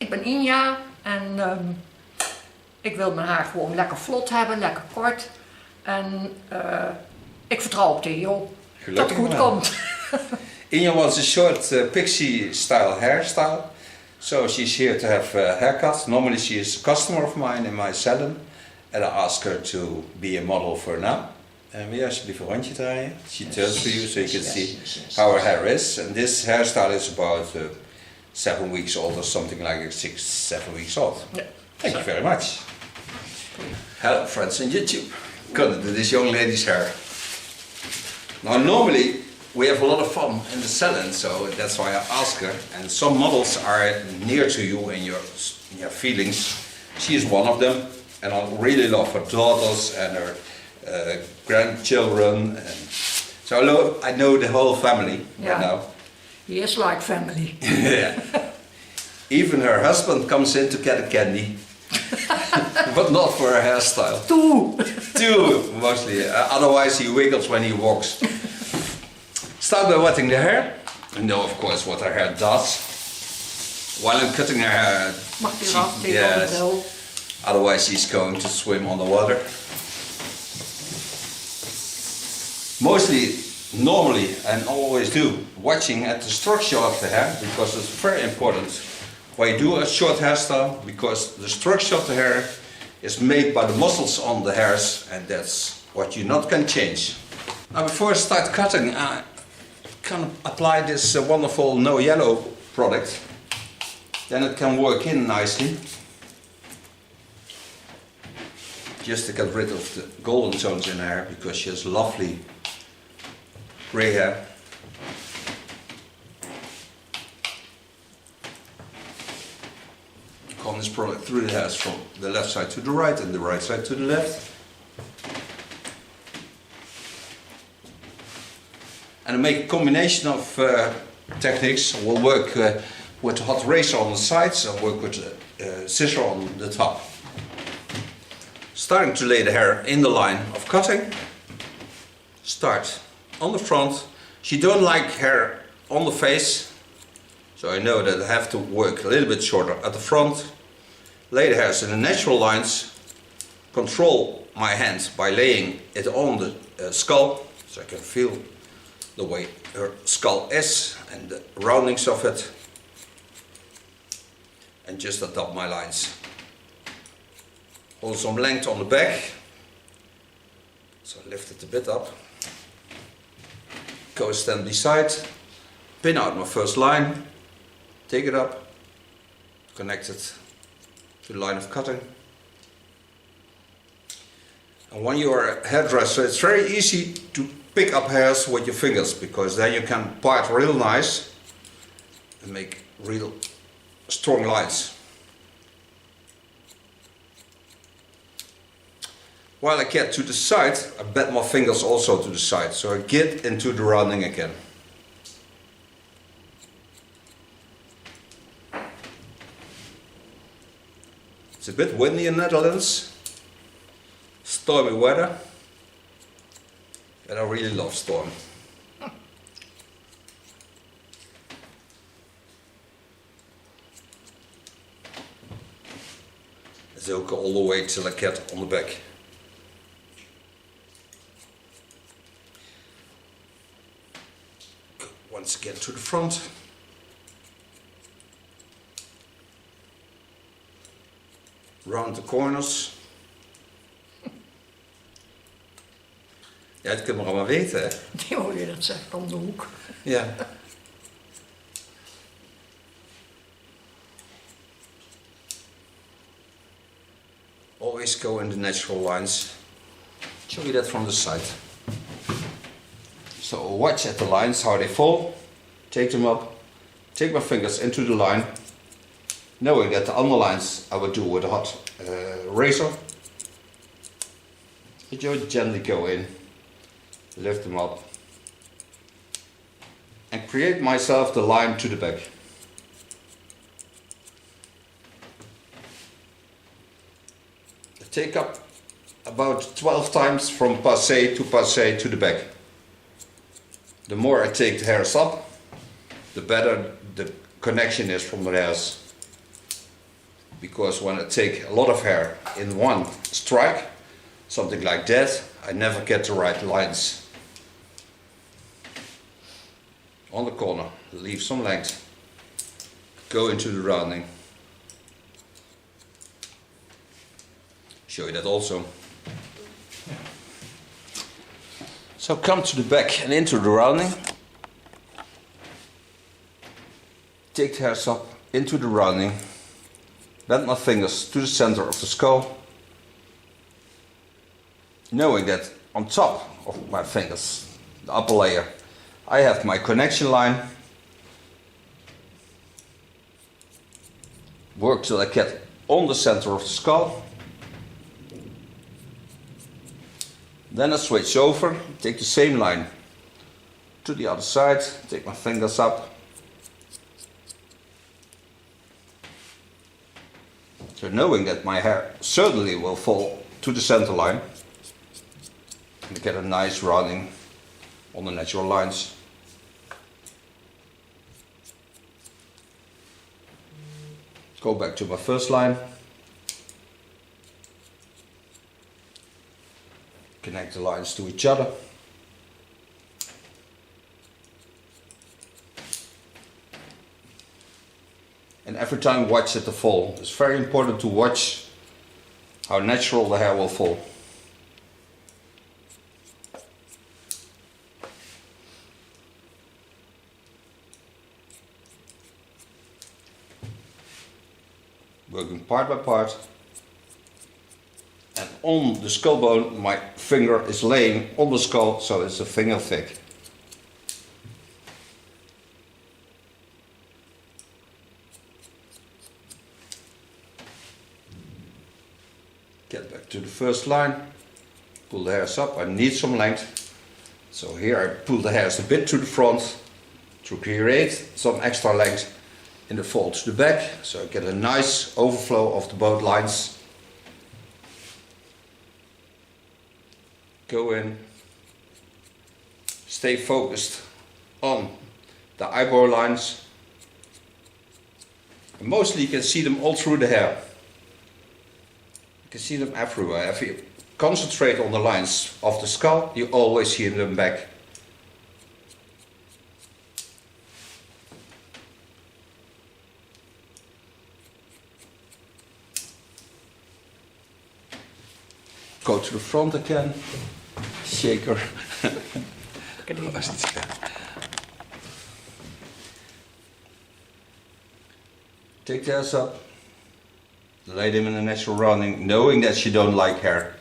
ik ben Igna en ik wil mijn haar gewoon lekker vlot hebben, lekker kort. En ik vertrouw op Theo dat het goed komt. Igna wants a short pixie style hairstyle. So she's here to have a haircut. Normally she is a customer of mine in my salon. And I ask her to be a model for now. En wil je alsjeblieft een rondje draaien? She turns for you so you can see how her hair is. And this hairstyle is about 7 weeks old or something like 6-7 weeks old. Yeah. Thank you very much. Hello friends on YouTube. Couldn't do this young lady's hair. Now normally we have a lot of fun in the salon, so that's why I ask her. And some models are near to you in your feelings. She is one of them. And I really love her daughters and her grandchildren. And so I know the whole family right now. He is like family. Yeah. Even her husband comes in to get a candy. But not for her hairstyle. Two, mostly. Otherwise he wiggles when he walks. Start by wetting the hair. You know of course what her hair does. While I'm cutting her hair, otherwise she's going to swim on the water. Mostly, normally and always do, watching at the structure of the hair, because it's very important when you do a short hairstyle, because the structure of the hair is made by the muscles on the hairs, and that's what you not can change. Now before I start cutting, I can apply this wonderful no yellow product. Then it can work in nicely. Just to get rid of the golden tones in her hair, because she has lovely grey hair. Comb this product through the hairs from the left side to the right and the right side to the left. And I make a combination of techniques. We'll work with the hot razor on the sides and work with the scissor on the top. Starting to lay the hair in the line of cutting. Start on the front. She don't like hair on the face, so I know that I have to work a little bit shorter at the front. Lay the hairs in the natural lines. Control my hand by laying it on the skull, so I can feel the way her skull is and the roundings of it. And just adopt my lines. Hold some length on the back, so lift it a bit up. Go stand beside, pin out my first line, take it up, connect it to the line of cutting. And when you are a hairdresser, it's very easy to pick up hairs with your fingers, because then you can part real nice and make real strong lines. While I get to the side, I bend my fingers also to the side, so I get into the rounding again. It's a bit windy in the Netherlands, stormy weather, and I really love storm. It's okay all the way till I get on the back. Once again to the front. Round the corners. Ja, dat kunnen we allemaal weten, hè? Die hoor je dat zegt om de hoek. Ja. Always go in the natural lines. Show you that from the side. So watch at the lines, how they fall, take them up, take my fingers into the line, knowing that the underlines I would do with a hot razor. But you gently go in, lift them up, and create myself the line to the back. I take up about 12 times from passé to the back. The more I take the hairs up, the better the connection is from the hairs. because when I take a lot of hair in one strike, something like that, I never get the right lines. On the corner, leave some length, go into the rounding. Show you that also. So come to the back and into the rounding. Take the hairs up into the rounding. Bend my fingers to the center of the skull. Knowing that on top of my fingers, the upper layer, I have my connection line. Work till I get on the center of the skull. Then I switch over, take the same line to the other side, take my fingers up. So knowing that my hair certainly will fall to the center line, and get a nice rounding on the natural lines. Go back to my first line. Connect the lines to each other. And every time watch it to fall. It's very important to watch how natural the hair will fall. Working part by part. And on the skull bone, my finger is laying on the skull, so it's a finger thick. Get back to the first line, pull the hairs up. I need some length, so here I pull the hairs a bit to the front to create some extra length in the fold to the back, so I get a nice overflow of the both lines. Go in, stay focused on the eyebrow lines. And mostly you can see them all through the hair. You can see them everywhere. If you concentrate on the lines of the skull, you always see them back. Go to the front again. Shaker. Take the hairs up. Lay them in a natural rounding, knowing that you don't like hair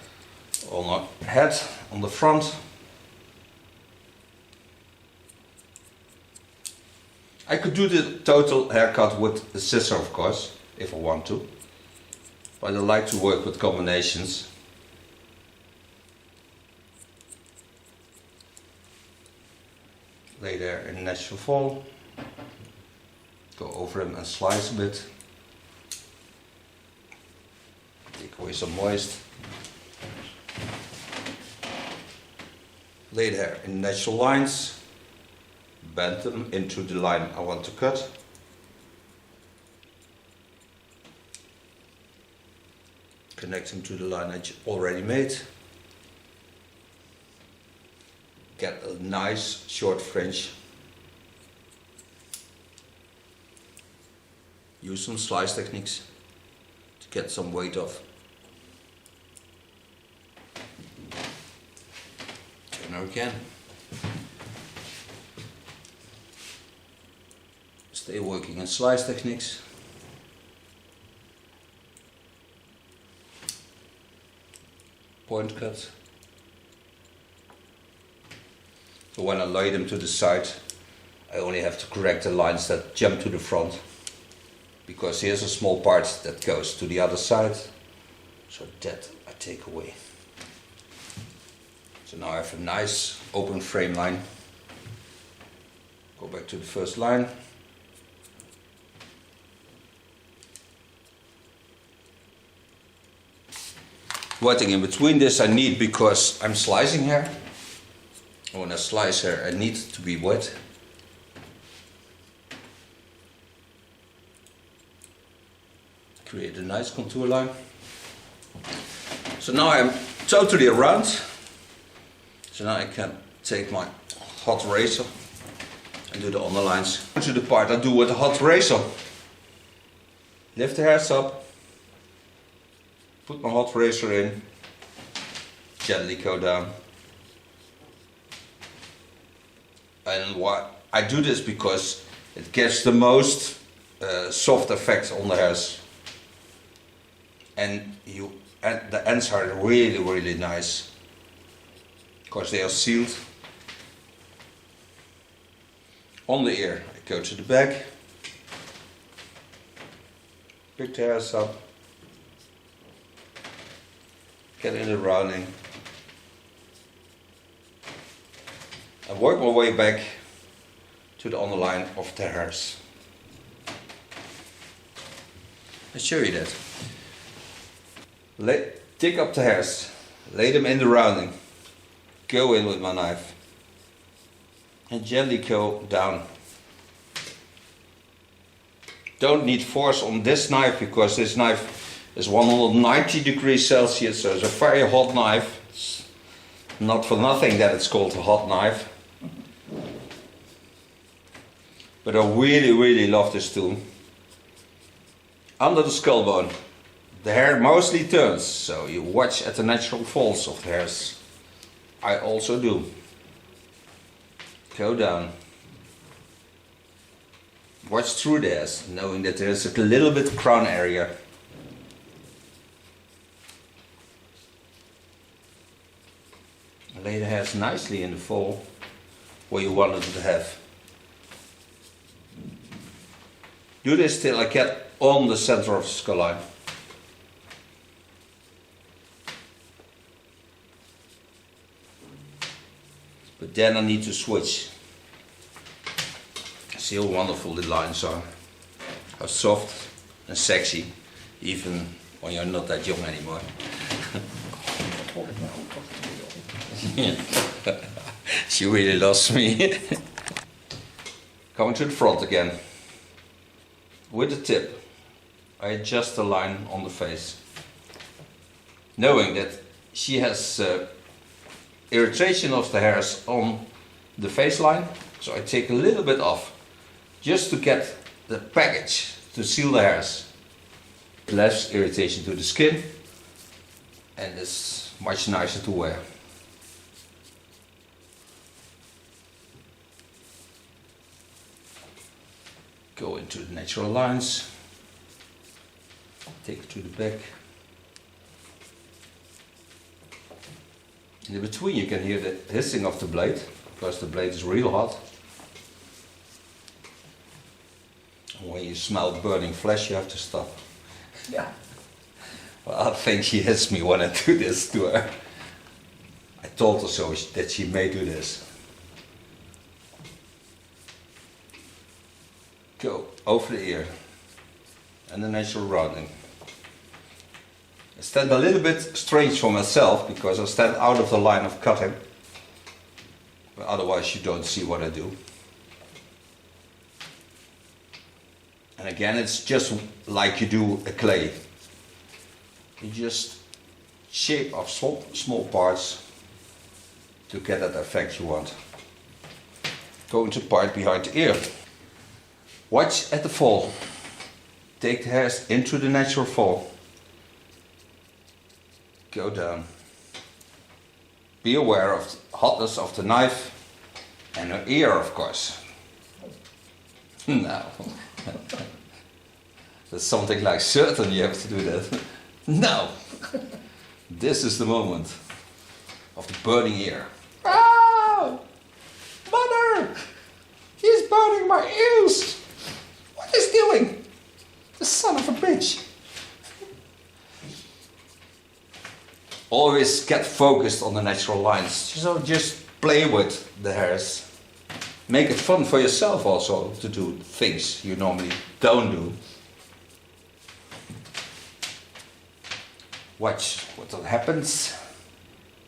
on the head, on the front. I could do the total haircut with a scissor, of course, if I want to. But I like to work with combinations. Lay there in natural fall. Go over them and slice a bit. Take away some moist. Lay the hair in natural lines. Bend them into the line I want to cut. Connect them to the line I already made. Get a nice short fringe. Use some slice techniques to get some weight off. Turn again. Stay working in slice techniques. Point cut. So when I lay them to the side, I only have to correct the lines that jump to the front, because here's a small part that goes to the other side, so that I take away. So now I have a nice open frame line. Go back to the first line. Wetting in between this I need because I'm slicing hair. When I slice hair, I need to be wet. Create a nice contour line. So now I'm totally around. So now I can take my hot razor and do the underlines. To the part I do with the hot razor. Lift the hairs up. Put my hot razor in. Gently go down. And why I do this because it gives the most soft effect on the hairs. And the ends are really, really nice. Because they are sealed. On the ear, I go to the back. Pick the hairs up. Get in the rounding. And work my way back to the underline of the hairs. I'll show you that. Take up the hairs, lay them in the rounding, go in with my knife and gently go down. Don't need force on this knife because this knife is 190 degrees Celsius, so it's a very hot knife. It's not for nothing that it's called a hot knife. But I really, really love this tool. Under the skull bone. The hair mostly turns, so you watch at the natural falls of the hairs. I also do. Go down. Watch through the hairs, knowing that there is a little bit of crown area. Lay the hairs nicely in the fall where you want it to have. Do this till I get on the center of the skull line. But then I need to switch. See how wonderful the lines are. How soft and sexy, even when you're not that young anymore. She really lost me. Coming to the front again. With the tip, I adjust the line on the face. Knowing that she has irritation of the hairs on the face line, so I take a little bit off just to get the package to seal the hairs. Less irritation to the skin and it's much nicer to wear. Go into the natural lines, take it to the back. In between you can hear the hissing of the blade, because the blade is real hot. And when you smell burning flesh, you have to stop. Yeah. Well, I think she hits me when I do this to her. I told her so that she may do this. Go over the ear and the natural rounding. I stand a little bit strange for myself because I stand out of the line of cutting, but otherwise you don't see what I do. And again, it's just like you do a clay. You just shape off small parts to get that effect you want. Go into part behind the ear. Watch at the fall. Take the hairs into the natural fall. Go down. Be aware of the hotness of the knife and her ear, of course. No. That's something like certain you have to do that. No. This is the moment of the burning ear. Ah! Mother! He's burning my ears! What is he doing? The son of a bitch. Always get focused on the natural lines. So just play with the hairs. Make it fun for yourself also to do things you normally don't do. Watch what happens.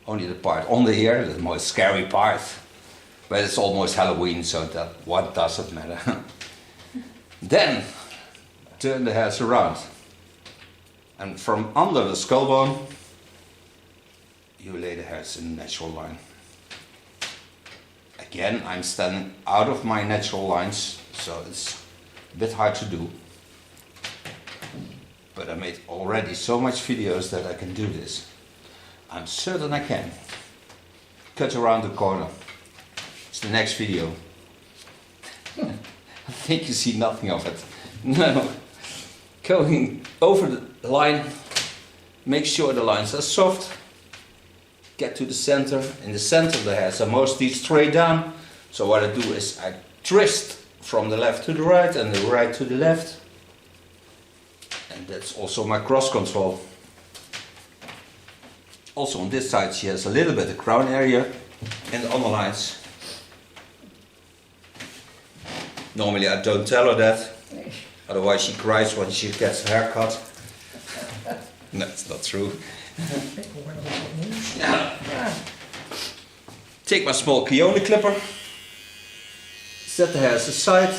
Only the part on the ear, the most scary part. But it's almost Halloween, so that what doesn't matter. Then turn the hairs around. And from under the skull bone, you lay the hairs in a natural line. Again, I'm standing out of my natural lines, so it's a bit hard to do. But I made already so much videos that I can do this. I'm certain I can. Cut around the corner. It's the next video. I think you see nothing of it. No. Going over the line, make sure the lines are soft. Get to the center. In the center the hairs are mostly straight down. So what I do is I twist from the left to the right and the right to the left. And that's also my cross control. Also on this side she has a little bit of crown area in the underlines. Normally I don't tell her that, otherwise she cries when she gets her haircut. No, it's not true. Yeah. Take my small peony clipper, set the hairs aside,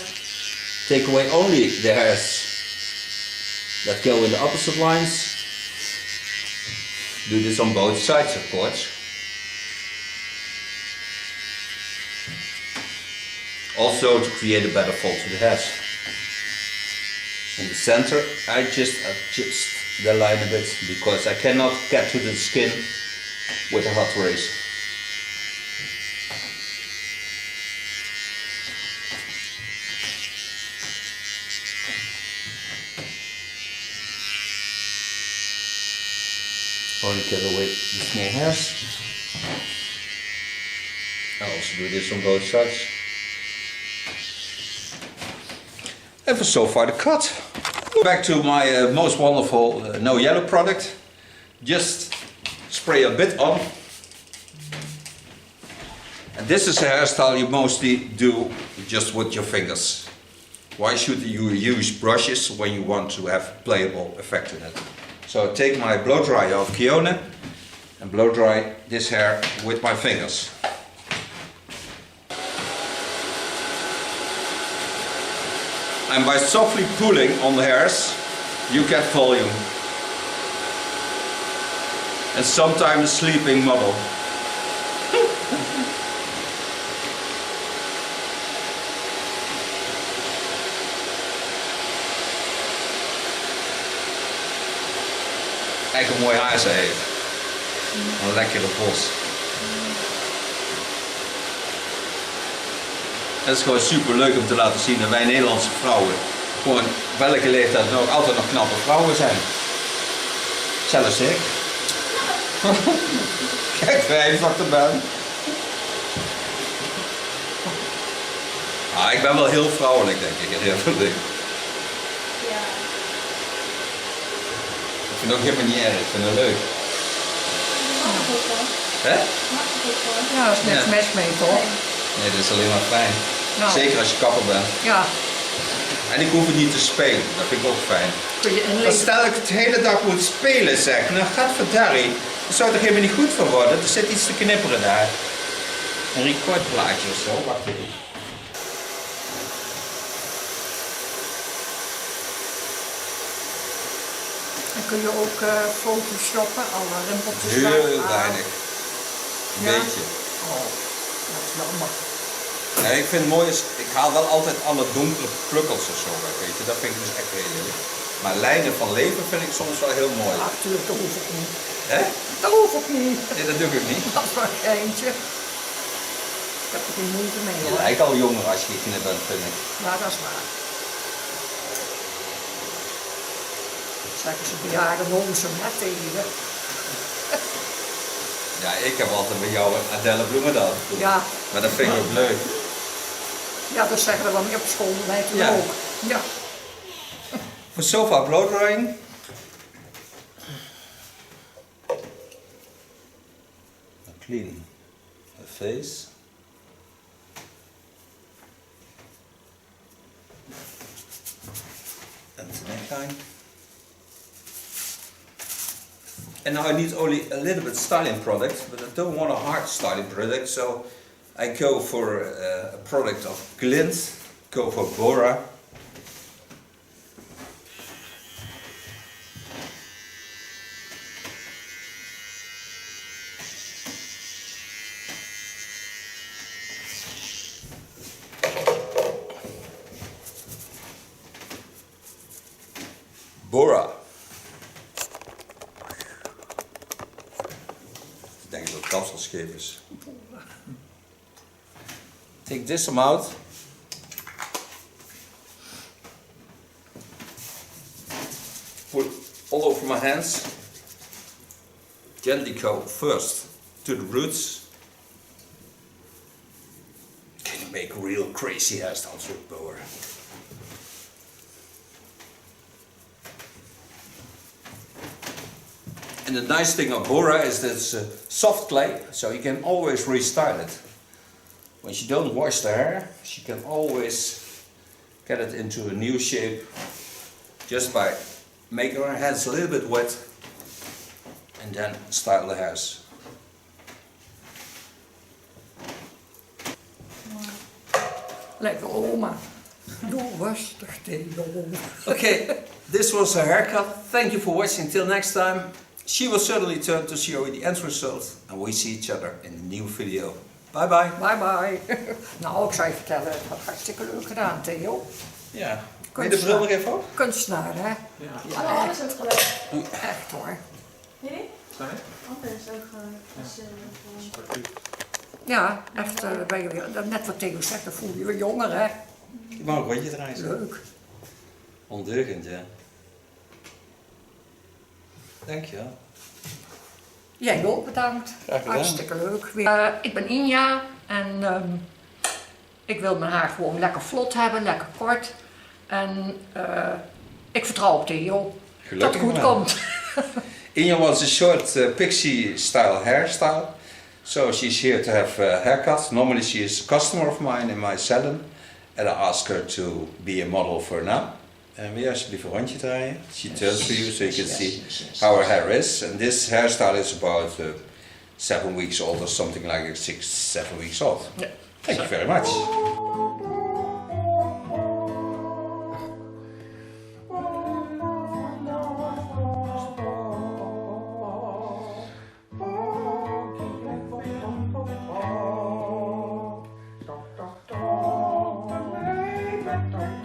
take away only the hairs that go in the opposite lines. Do this on both sides, of course. Also to create a better fall to the hairs. In the center I just adjust the line a bit because I cannot get to the skin with a hot razor. Only get away the small hairs. I also do this on both sides. And for so far the cut. Back to my most wonderful no yellow product. Just spray a bit on. And this is a hairstyle you mostly do just with your fingers. Why should you use brushes when you want to have playable effect in it? So I take my blow dryer of Kione and blow dry this hair with my fingers. And by softly pulling on the hairs, you get volume. And sometimes a sleeping model. Kijk hoe mooi haar ze heeft. Een lekkere bos. Het is gewoon super leuk om te laten zien dat wij Nederlandse vrouwen gewoon op welke leeftijd dan ook altijd nog knappe vrouwen zijn. Zelfs ik. Kijk, wij wat er ben. Ah, ik ben wel heel vrouwelijk, denk ik, in heel veel dingen. Ja. Ik vind het ook helemaal niet erg, ik vind het leuk. Hè? Ja, dat is niks mis mee, toch? Nee, dat is alleen maar fijn. Nou. Zeker als je kapper bent. Ja. En ik hoef het niet te spelen, dat vind ik ook fijn. Kun je Maar inleven. stel ik het hele dag moet spelen, zeg, nou gadverdarrie, dat zou er helemaal niet goed van worden. Er zit iets te knipperen daar. Een recordplaatje of zo, wacht even. En kun je ook photoshoppen, alle rimpeltjes Heel weinig. Een Ja? beetje. Oh, dat is jammer. Nee, ik vind het mooi, ik haal wel altijd alle donkere plukkels of zo weg, weet je. Dat vind ik dus echt heel leuk. Maar lijnen van leven vind ik soms wel heel mooi. Natuurlijk, dat hoef ik niet. Hè? Dat hoef ik niet. Nee, dat doe ik niet. Dat is maar eentje. Ik heb er geen moeite mee Je hoor. lijkt al jonger als je kinderen bent, vind ik. Ja, dat is waar. Zeggen ze bejaarde lozen net tegen. Ja, ik heb altijd bij jou Adelle Bloemendaal. Ja. Maar dat vind ik ook leuk. Ja, dat zeggen we wel meer op school, wij toen Ja. ook. Ja. For so far blow drying. Clean the face. And the neckline. And now I need only a little bit styling product, but I don't want a hard styling product, so I go for a product of Glint, go for Bora. Bora. Ik denk dat het kapselscheef is. Take this amount. Put all over my hands. Gently go first to the roots. Can you make real crazy hairstyles with Bora? And the nice thing of Bora is that it's soft clay, so you can always restyle it. When you don't wash the hair, you can always get it into a new shape just by making our hands a little bit wet and then style the hairs. Lekker oma. Doe rustig, Theo. Okay, this was her haircut. Thank you for watching. Till next time. She will certainly turn to show you the end result. And we see each other in a new video. Bye bye. Bye bye. Nou, ik zou je vertellen, het had hartstikke leuk gedaan, Theo. Ja. Wil je de bril nog even op? Kunstenaar, hè? Ja, alles is gelukt. Echt hoor. Nee? Sorry? Anders ook Ja, echt, ben je weer, net wat Theo zegt, dan voel je je weer jonger, hè? Je mag een rondje draaien. Zo. Leuk. Ondeugend, ja. Dankjewel. Jij ook bedankt. Graag gedaan. Hartstikke leuk. Ik ben Igna en ik wil mijn haar gewoon lekker vlot hebben, lekker kort. En ik vertrouw op Theo. Dat het goed komt. Igna wants a short pixie style hairstyle. So she's here to have a haircut. Normally she is a customer of mine in my salon. And I ask her to be a model for now. En wil je alsjeblieft een rondje draaien? She turns for you so you can see how her hair is. And this hairstyle is about 7 weeks old or something like 6, 7 weeks old. Yeah. Thank you very much. Bye.